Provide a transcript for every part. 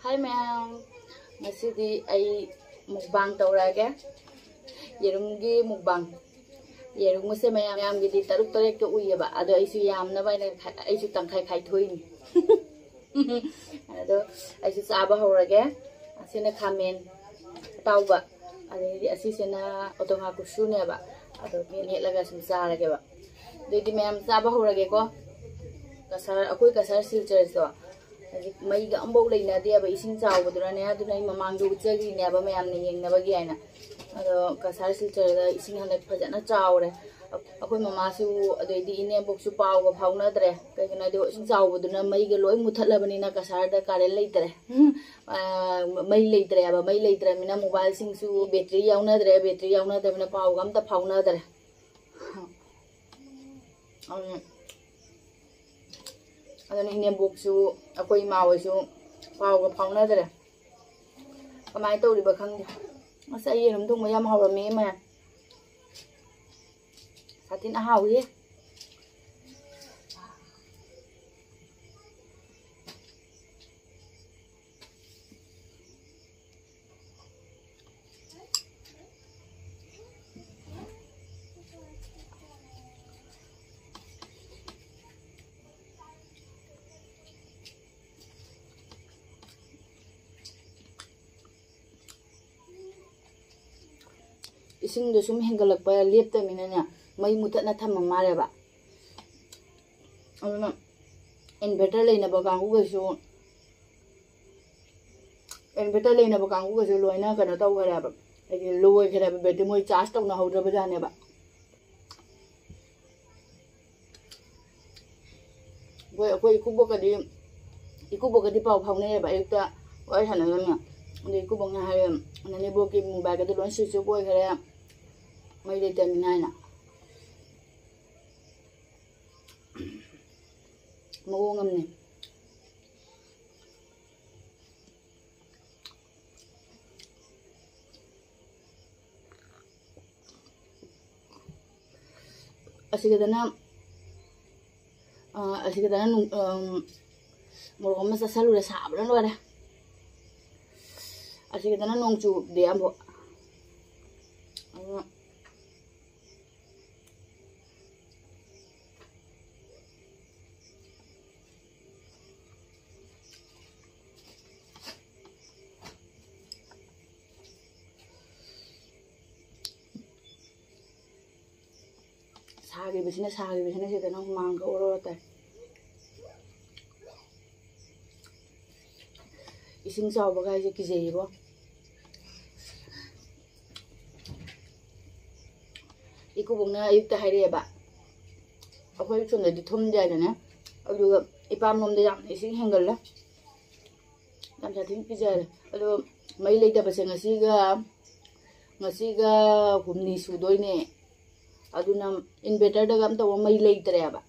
Hi ma'am, ngasidi ay mukbang tawrage. Yerumgi mukbang. Yerum se mayam gidi taruk tarek ke uyaba. Ado aisu yam na bai na aisu tangkai kai thui. Ado aisu saba horage. Asina kamen tauba. Adi asisena otonga kusune ba. Ado ni laga sumsa lage ba. Didi ma'am saba horage ko. Kasar akoi kasar silcher so. Mai ga ambau leina dia ba ising chaw budurane aduna mamang du chagi ne ba mayam ne yeng na ba gi aina ado kasar silcher da ising hanak phajana chawre akoi mama su adoi ine bok su paw ga phawna dre kai na do ising chaw buduna mai ga loi muthat labani na kasar da kare leitre mai leitre ba mai leitre mina mobile sing su battery yauna da mina paw gam ta phawna dre adana ine boksu akoi mawasu pawga phawna dare kamai tawri ba khangde asa yerum thung mayam hawrame ma satin a hawi ising do sum hengalak pa lep ta minanya mai mutat na tham mare ba aduna inverter leina ba kangu ga so inverter leina ba kangu ga so loina kana taw gara ba ai loi khara ba battery moi charge taw na hodra ba jane ba koi ikubo ka di paw phawne ba ekta oi hana na ni ikubo nga ha na ne bo ki mobile ka do lon switch boy khara mai le terminal na mo ngam ne asigedana mo ngam sa salu le sabra no ara asigedana nong chu de ambo sagi bisina sih tanah mangga orang teh ising saw bagai je kizai bo iku bungna ayuk ta haire ba akoi chunga di thum ja jana aduga ipam nom de jam ising hengal la dam sa thing pijar ado mai lei ta base ngasi ga humni su doi ne aduna inverter da gam ta mai lei tere ba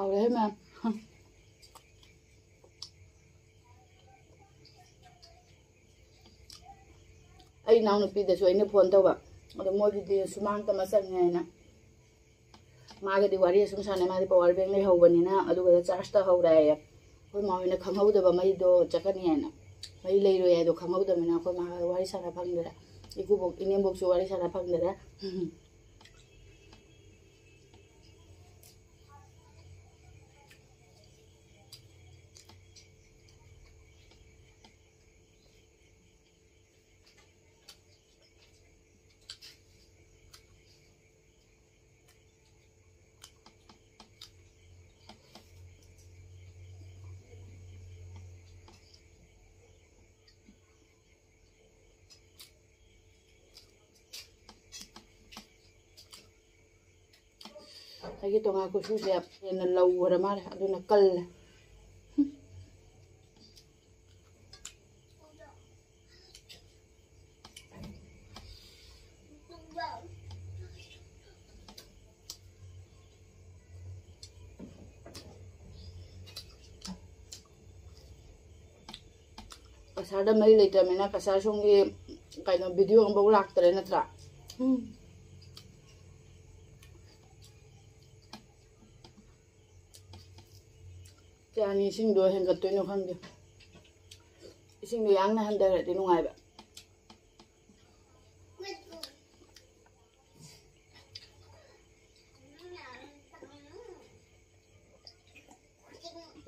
đấy mà ai nào nộp tiền rồi anh phone tao vậy, rồi mua cái tiền số mang tao mà sang ngày nè, mà cái điều gì cũng sang này mà cái power bank này hậu bên này nè, rồi cái charge tao hậu đây, rồi mà cái khăm hậu đó mà đồ chắc cái này nè, mấy lấy rồi đồ khăm hậu đó mình nào, rồi mà cái sang là phăng được, cái cú bốc, anh em bốc số sang là phăng được đấy. ꯑꯩꯒꯤ ꯇꯣꯉꯥꯟ ꯀꯨꯁꯨꯁꯦ ꯍꯦꯟꯅ ꯂꯧꯈ꯭ꯔ ꯃꯥꯜꯂꯦ ꯑꯗꯨꯅ ꯀꯜꯂꯦ ꯀꯁꯥꯔꯗ ꯃꯔꯤ ꯂꯩꯇ꯭ꯔꯕꯅꯤꯅ ꯀꯁꯥꯔ ꯁꯣꯝꯒꯤ ꯀꯩꯅꯣ ꯚꯤꯗꯤꯑꯣ ꯑꯃꯐꯥꯎ ꯂꯥꯛꯇ꯭ꯔꯦ ꯅꯠꯇ꯭ꯔꯥ ꯀꯌꯥꯅꯤ ꯏꯁꯤꯡꯗꯣ ꯍꯦꯟꯒꯠꯇꯣꯏꯅꯣ ꯈꯪꯗꯦ ꯏꯁꯤꯡꯗꯣ ꯌꯥꯡꯅ ꯍꯟꯊꯔꯗꯤ ꯅꯨꯡꯉꯥꯏꯕ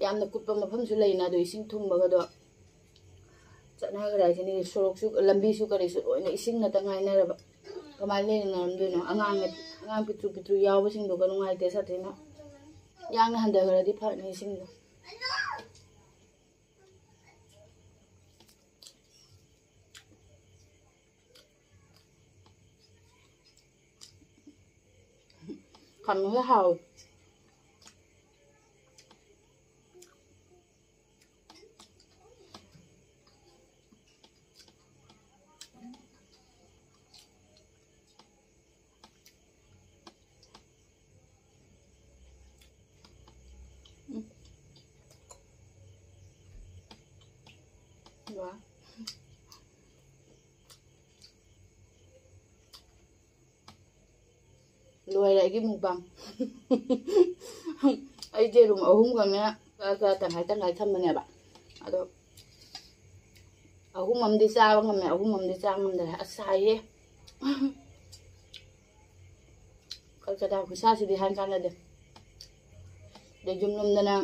ꯌꯥꯝꯅ ꯀꯨꯠꯄ ꯃꯐꯝꯁꯨ ꯂꯩꯅ ꯑꯗꯣ ꯏꯁꯤꯡ ꯊꯨꯝꯕꯒꯗꯣ ꯆꯠꯅꯈ꯭ꯔꯦ ꯍꯥꯏꯁꯤꯅꯤ ꯁꯣꯔꯣꯛꯁꯨ ꯂꯝꯕꯤꯁꯨ ꯀꯔꯤꯁꯨ ꯂꯣꯏꯅ ꯏꯁꯤꯡ ꯉꯥꯛꯇ ꯉꯥꯏꯅꯔꯕ ꯀꯃꯥꯏꯅ ꯂꯩꯅꯔꯝꯗꯣꯏꯅꯣ ꯑꯉꯥꯡ ꯄꯤꯇ꯭ꯔꯨ ꯄꯤꯇ꯭ꯔꯨ ꯌꯥꯎꯕꯁꯤꯡꯗꯨꯒ ꯅꯨꯡꯉꯥꯏꯇꯦ ꯁꯥꯊꯤꯅ ꯌꯥꯡꯅ ꯍꯟꯊꯈ꯭ꯔꯗꯤ ꯐꯅꯤ ꯏꯁꯤꯡꯗꯣ ꯈꯪꯉꯒ ꯍꯥꯎꯏ 와. Loài cái mùng bằng ấy chơi rùng ống còn nhá tầng hai thăm bên này bạn ống mầm đi xa ngầm này ống mầm đi xa ngầm này sai hết cái đào của xa thì đi hai can là được để dùng nôm nè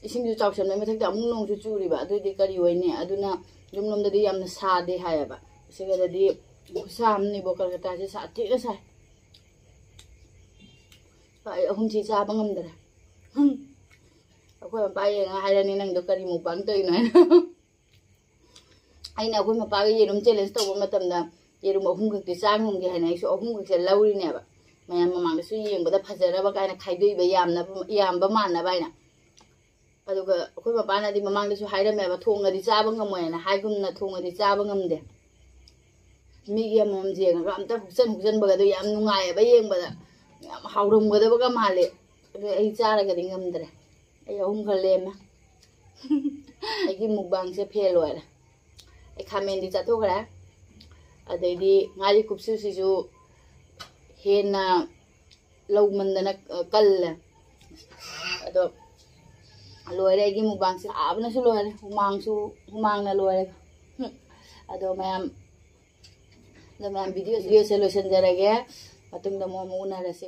이싱 주 ಚಾವ್ 셔네 ಮಥಕ್ the ಅಮುಂಗ್ ನೋಂಗ್ ಚೂರಿ ಬಾ ಅದುದಿ ಕರಿ ಒಯ್ನೆ ಅದುನ ಜುಮ್ ನಮ್ದದಿ ಯamna ಸಾದೆ ಹಾಯಬ ಸಿಗದದಿ ಗುಸಾಮ್ನಿ ಬೋಕಲ್ ಗತಾಜೆ ಸಾತಿ ಗಸಾ pai ahum chi cha bangam dara akoi pai nga hairani nang do kari mu bang toi na aina akoi ma pa ge yerum challenge to ba matam da yerum ahum gak ti chang ngum ge haina isu ahum gak se lauri ne ba mayam mamang da su yeng ba da phajara ba kaina khaidoi ba yam ba man na ba ina aduga akoi ma pa na di mamang da su haira me ba thong ga di cha ba ngam moy na haigum na thong ga di cha ba ngam de mi ge mom je ga am ta huksan ba ga do yam nungai ba yeng ba da haurum ga da ba ga male ai cha ra ga di ngam dre ai ahum ga lema ai gi mukbang se phel loi ra ai khamen di cha tho gra adai di ngari kupsu si ju hena lawman da na kal ado loi ra gi mukbang se abna su loi ra humang na loi ra ado mayam video se loisan jara ge matung da mo una ra se